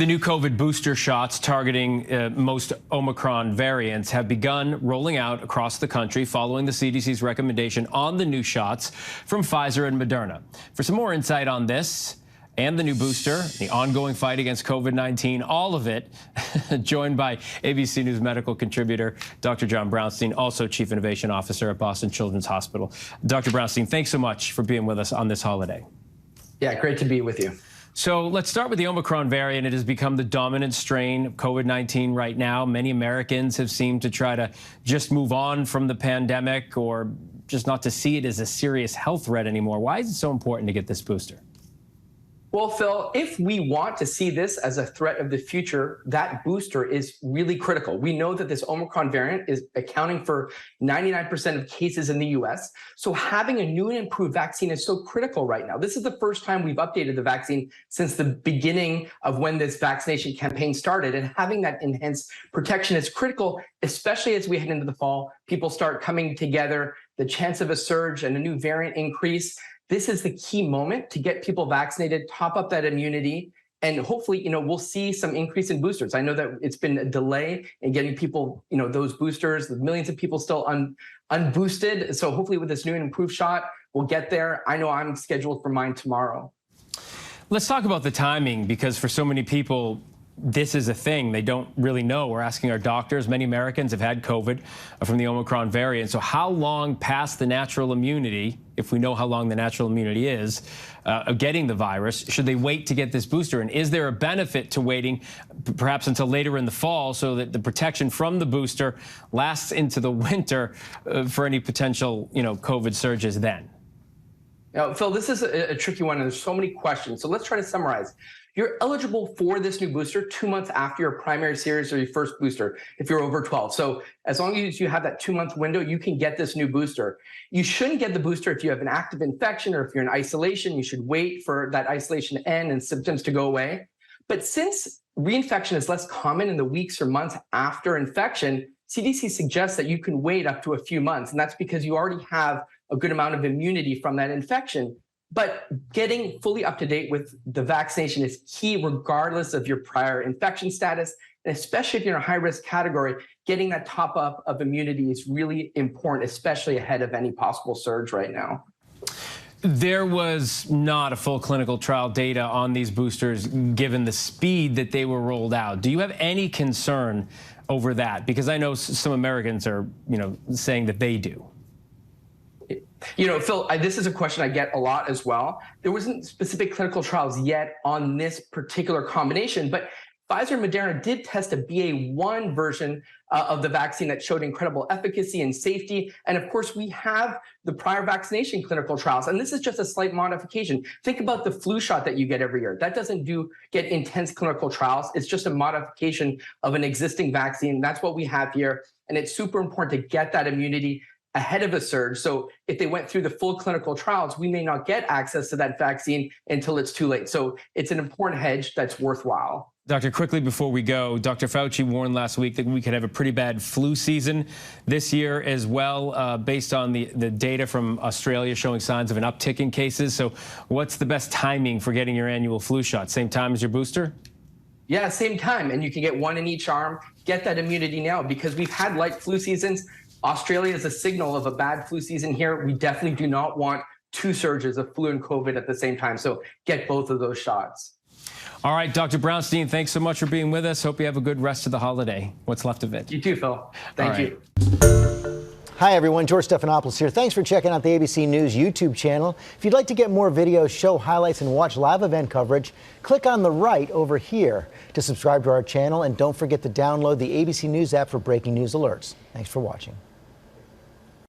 The new COVID booster shots targeting most Omicron variants have begun rolling out across the country following the CDC's recommendation on the new shots from Pfizer and Moderna. For some more insight on this and the new booster, the ongoing fight against COVID-19, all of it, joined by ABC News medical contributor Dr. John Brownstein, also Chief Innovation Officer at Boston Children's Hospital. Dr. Brownstein, thanks so much for being with us on this holiday. Yeah, great to be with you. So let's start with the Omicron variant. It has become the dominant strain of COVID-19 right now. Many Americans have seemed to try to just move on from the pandemic or just not to see it as a serious health threat anymore. Why is it so important to get this booster? Well, Phil, if we want to see this as a threat of the future, that booster is really critical. We know that this Omicron variant is accounting for 99% of cases in the US. So having a new and improved vaccine is so critical right now. This is the first time we've updated the vaccine since the beginning of when this vaccination campaign started. And having that enhanced protection is critical, especially as we head into the fall. People start coming together, the chance of a surge and a new variant increase. This is the key moment to get people vaccinated, top up that immunity, and hopefully, we'll see some increase in boosters. I know that it's been a delay in getting people, those boosters, the millions of people still unboosted. So hopefully with this new and improved shot, we'll get there. I know I'm scheduled for mine tomorrow. Let's talk about the timing, because for so many people, this is a thing they don't really know. We're asking our doctors. Many Americans have had COVID from the Omicron variant. So how long past the natural immunity, if we know how long the natural immunity is, of getting the virus, should they wait to get this booster? And is there a benefit to waiting perhaps until later in the fall so that the protection from the booster lasts into the winter for any potential, COVID surges then? Now, Phil, this is a tricky one, and there's so many questions. So let's try to summarize. You're eligible for this new booster 2 months after your primary series or your first booster if you're over 12. So as long as you have that 2-month window, you can get this new booster. You shouldn't get the booster if you have an active infection or if you're in isolation. You should wait for that isolation to end and symptoms to go away. But since reinfection is less common in the weeks or months after infection, CDC suggests that you can wait up to a few months. And that's because you already have a good amount of immunity from that infection. But getting fully up to date with the vaccination is key regardless of your prior infection status. And especially if you're in a high-risk category, getting that top up of immunity is really important, especially ahead of any possible surge right now. There was not a full clinical trial data on these boosters given the speed that they were rolled out. Do you have any concern over that? Because I know some Americans are, saying that they do. Phil, this is a question I get a lot as well. There wasn't specific clinical trials yet on this particular combination, but Pfizer and Moderna did test a BA.1 version of the vaccine that showed incredible efficacy and safety. And of course, we have the prior vaccination clinical trials, and this is just a slight modification. Think about the flu shot that you get every year. That doesn't get intense clinical trials. It's just a modification of an existing vaccine. That's what we have here. And it's super important to get that immunity ahead of a surge. So if they went through the full clinical trials, we may not get access to that vaccine until it's too late. So it's an important hedge that's worthwhile. Doctor, quickly before we go, Dr. Fauci warned last week that we could have a pretty bad flu season this year as well, based on the data from Australia showing signs of an uptick in cases. So what's the best timing for getting your annual flu shot? Same time as your booster? Yeah, same time. And you can get one in each arm. Get that immunity now, because we've had light flu seasons. Australia is a signal of a bad flu season here. We definitely do not want 2 surges of flu and COVID at the same time. So get both of those shots. All right, Dr. Brownstein, thanks so much for being with us. Hope you have a good rest of the holiday. What's left of it. You too, Phil. Thank you. Hi, everyone. George Stephanopoulos here. Thanks for checking out the ABC News YouTube channel. If you'd like to get more videos, show highlights, and watch live event coverage, click on the right over here to subscribe to our channel. And don't forget to download the ABC News app for breaking news alerts. Thanks for watching.